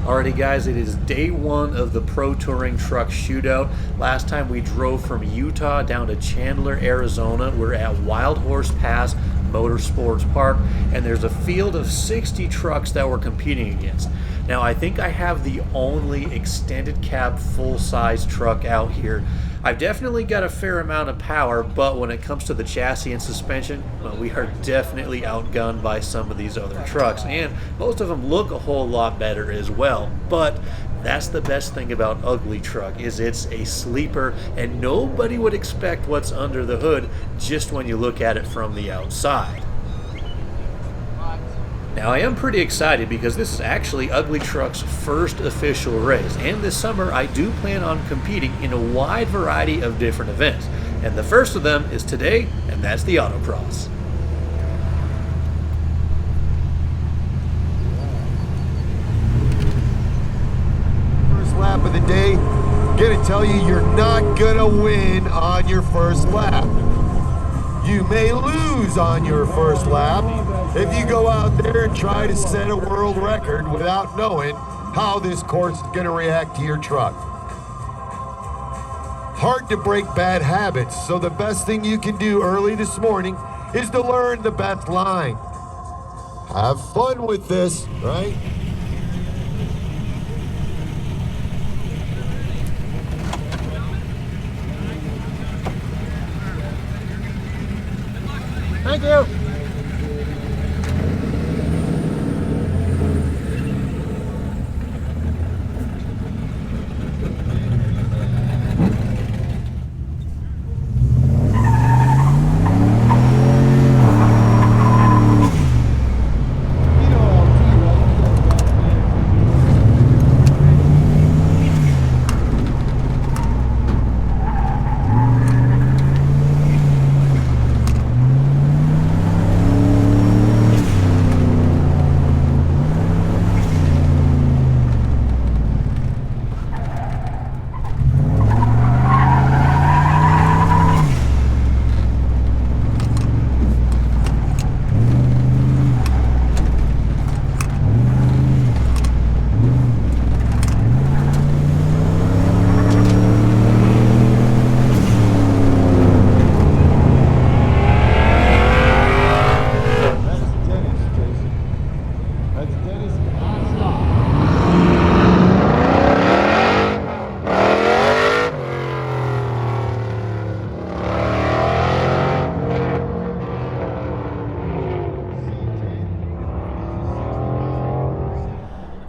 Alrighty guys, it is day one of the Pro Touring Truck Shootout. Last time we drove from Utah down to Chandler, Arizona. We're at Wild Horse Pass Motorsports Park, and there's a field of 60 trucks that we're competing against. Now I think I have the only extended cab full-size truck out here. I've definitely got a fair amount of power, but when it comes to the chassis and suspension, well, we are definitely outgunned by some of these other trucks, and most of them look a whole lot better as well. But that's the best thing about UglyTruck, is it's a sleeper, and nobody would expect what's under the hood just when you look at it from the outside. Now I am pretty excited because this is actually UglyTruck's first official race, and this summer I do plan on competing in a wide variety of different events. And the first of them is today, and that's the Autocross. First lap of the day, gonna tell you you're not gonna win on your first lap. You may lose on your first lap if you go out there and try to set a world record without knowing how this course is going to react to your truck. Hard to break bad habits, so the best thing you can do early this morning is to learn the best line. Have fun with this, right? Thank you.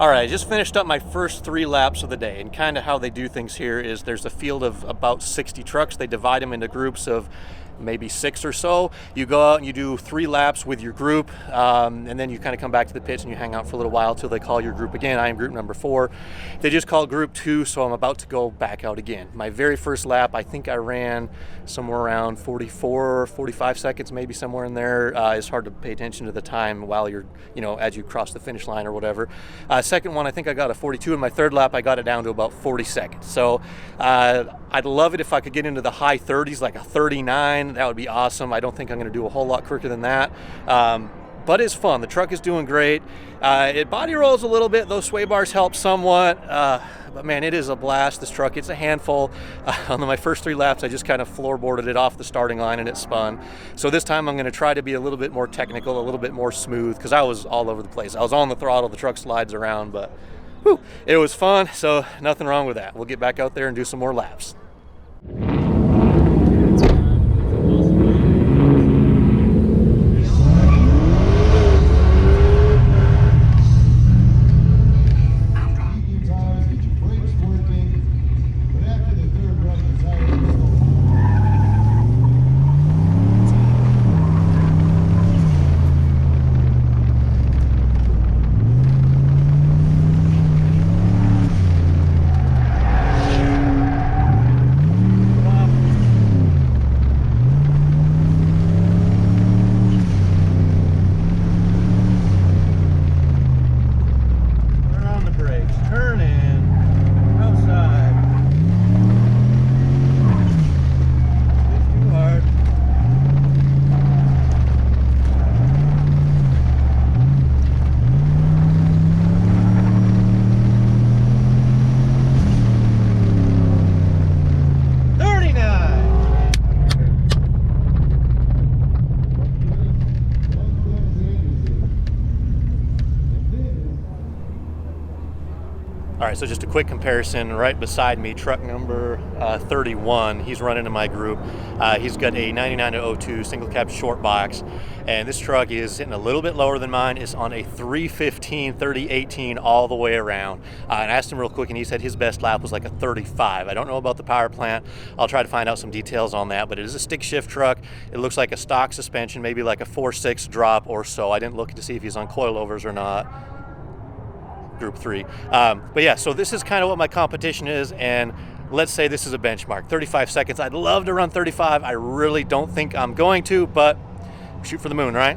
Alright, I just finished up my first 3 laps of the day, and kind of how they do things here is there's a field of about 60 trucks. They divide them into groups of maybe 6 or so. You go out and you do 3 laps with your group, and then you kind of come back to the pits and you hang out for a little while till they call your group again. I am group number 4. They just called group 2, so I'm about to go back out again. My very first lap, I think I ran somewhere around 44 or 45 seconds, maybe somewhere in there. It's hard to pay attention to the time while you're, as you cross the finish line or whatever. Second one, I think I got a 42. In my third lap, I got it down to about 40 seconds. So I'd love it if I could get into the high 30s, like a 39. That would be awesome. I don't think I'm going to do a whole lot quicker than that. But it's fun. The truck is doing great. It body rolls a little bit. Those sway bars help somewhat. But man, it is a blast, this truck. It's a handful. On my first 3 laps, I just kind of floorboarded it off the starting line and it spun. So this time I'm going to try to be a little bit more technical, a little bit more smooth, because I was all over the place. I was on the throttle, the truck slides around, but whew, it was fun, so nothing wrong with that. We'll get back out there and do some more laps. All right, so just a quick comparison. Right beside me, truck number 31, he's running in my group. He's got a 99-02 single cab short box, and this truck is sitting a little bit lower than mine. It's on a 315, 3018 all the way around. And I asked him real quick, and he said his best lap was like a 35. I don't know about the power plant. I'll try to find out some details on that, but it is a stick shift truck. It looks like a stock suspension, maybe like a 4.6 drop or so. I didn't look to see if he's on coilovers or not. Group 3. But yeah, so this is kind of what my competition is, and let's say this is a benchmark. 35 seconds. I'd love to run 35. I really don't think I'm going to, but shoot for the moon, right?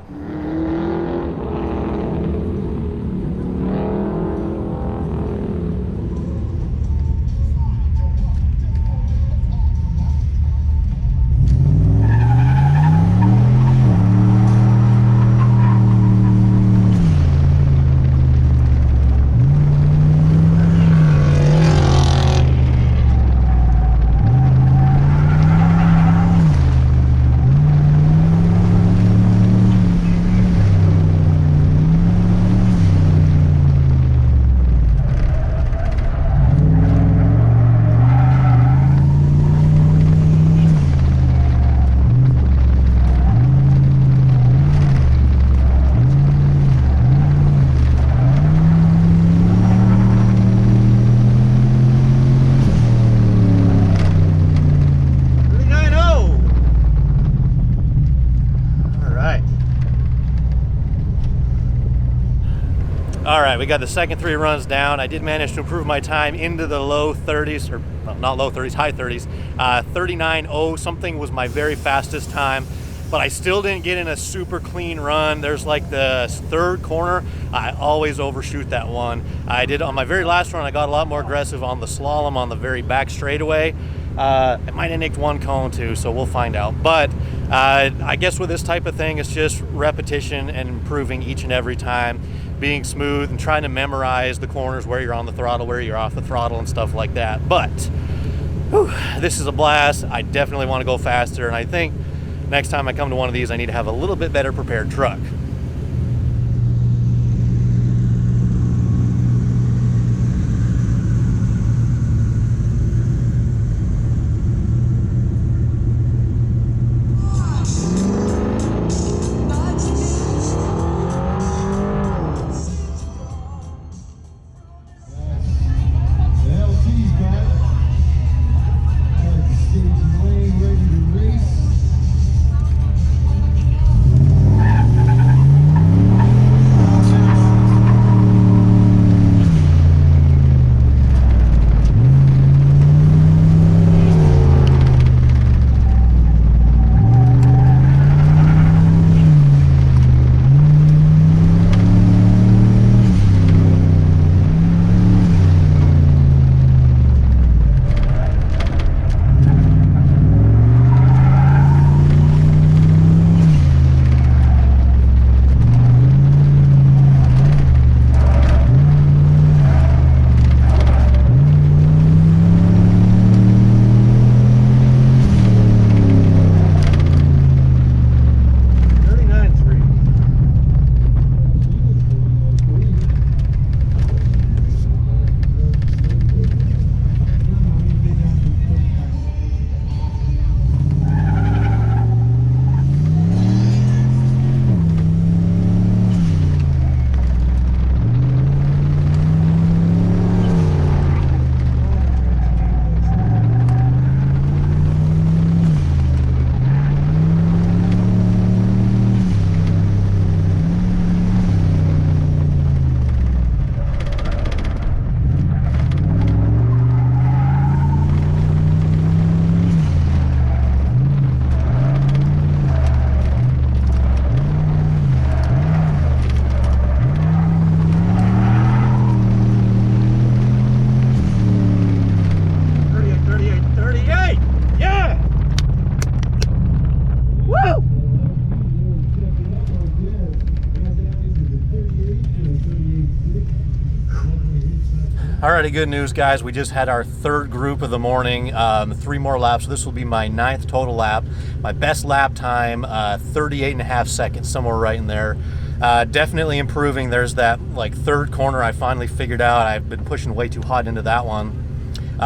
All right, we got the second 3 runs down. I did manage to improve my time into the low 30s, or well, not low 30s, high 30s. 39.0 something was my very fastest time, but I still didn't get in a super clean run. There's like the 3rd corner. I always overshoot that one. I did on my very last run, I got a lot more aggressive on the slalom on the very back straightaway. It might have nicked 1 cone too, so we'll find out. But I guess with this type of thing, it's just repetition and improving each and every time, being smooth and trying to memorize the corners, where you're on the throttle, where you're off the throttle and stuff like that. But whew, this is a blast. I definitely want to go faster, and I think next time I come to one of these, I need to have a little bit better prepared truck. Alrighty, good news, guys. We just had our 3rd group of the morning, 3 more laps. So this will be my 9th total lap. My best lap time, 38.5 seconds, somewhere right in there. Definitely improving. There's that like third corner I finally figured out. I've been pushing way too hot into that one.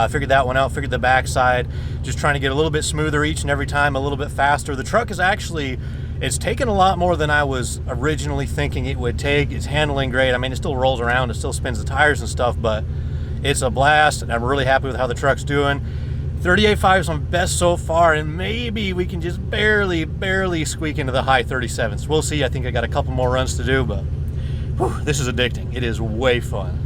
Figured that one out, figured the backside, just trying to get a little bit smoother each and every time, a little bit faster. The truck is actually, it's taken a lot more than I was originally thinking it would take. It's handling great. I mean, it still rolls around, it still spins the tires and stuff, but it's a blast, and I'm really happy with how the truck's doing. 38.5 is my best so far, and maybe we can just barely squeak into the high 37s. We'll see. I think I got a couple more runs to do, but whew, this is addicting. It is way fun.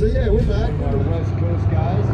So yeah, we're back. Our West Coast guys.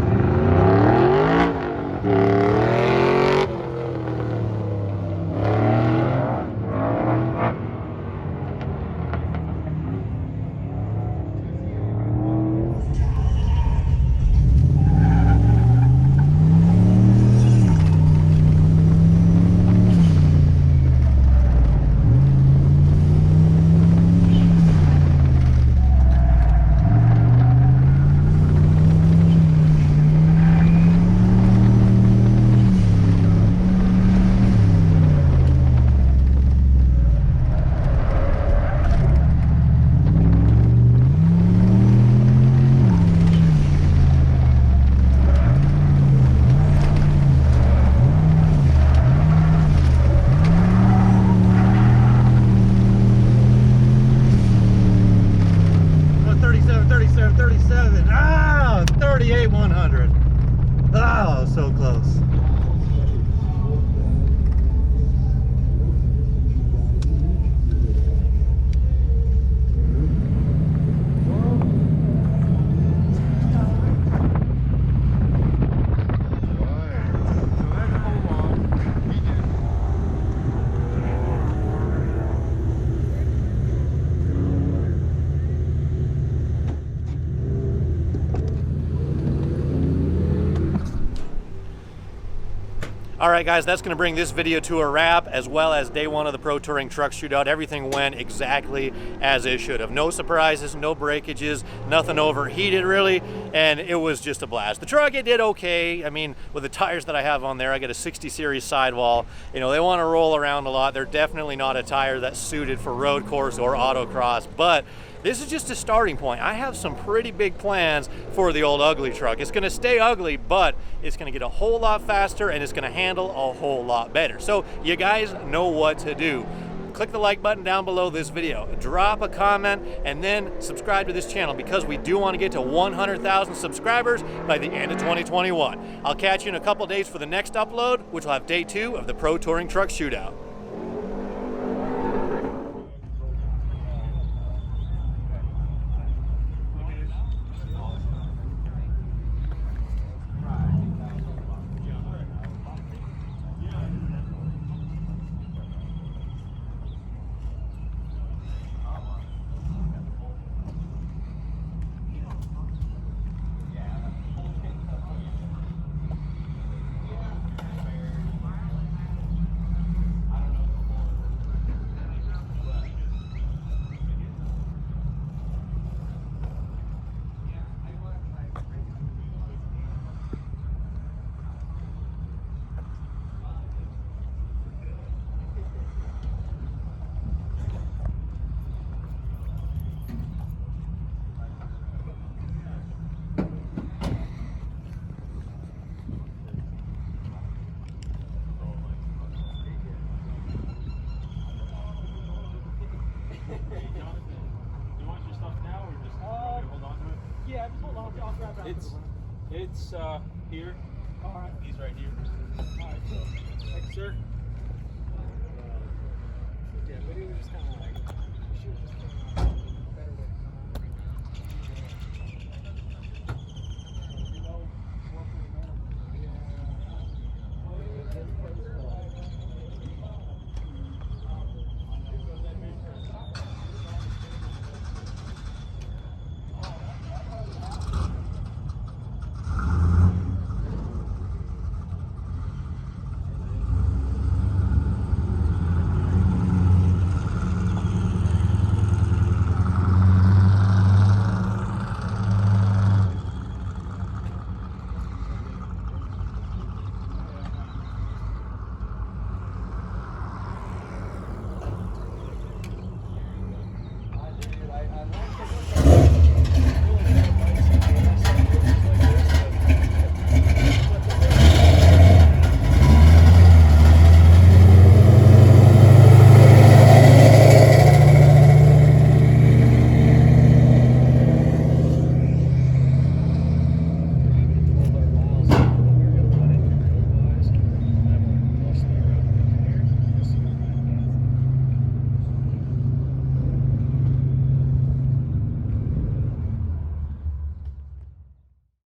So close. All right, guys, that's going to bring this video to a wrap, as well as day one of the Pro Touring Truck Shootout. Everything went exactly as it should have. No surprises, no breakages, nothing overheated really, and it was just a blast. The truck, it did okay. I mean, with the tires that I have on there, I got a 60 series sidewall. You know, they want to roll around a lot. They're definitely not a tire that's suited for road course or autocross, but this is just a starting point. I have some pretty big plans for the old UglyTruck. It's gonna stay ugly, but it's gonna get a whole lot faster and it's gonna handle a whole lot better. So you guys know what to do. Click the like button down below this video, drop a comment, and then subscribe to this channel because we do want to get to 100,000 subscribers by the end of 2021. I'll catch you in a couple days for the next upload, which will have day 2 of the Pro Touring Truck Shootout. Hey, Jonathan, do you want your stuff now or just hold on to it? Yeah, just hold on. I'll grab that. It's here. All right. He's right here. All right. So, Thank you, sir.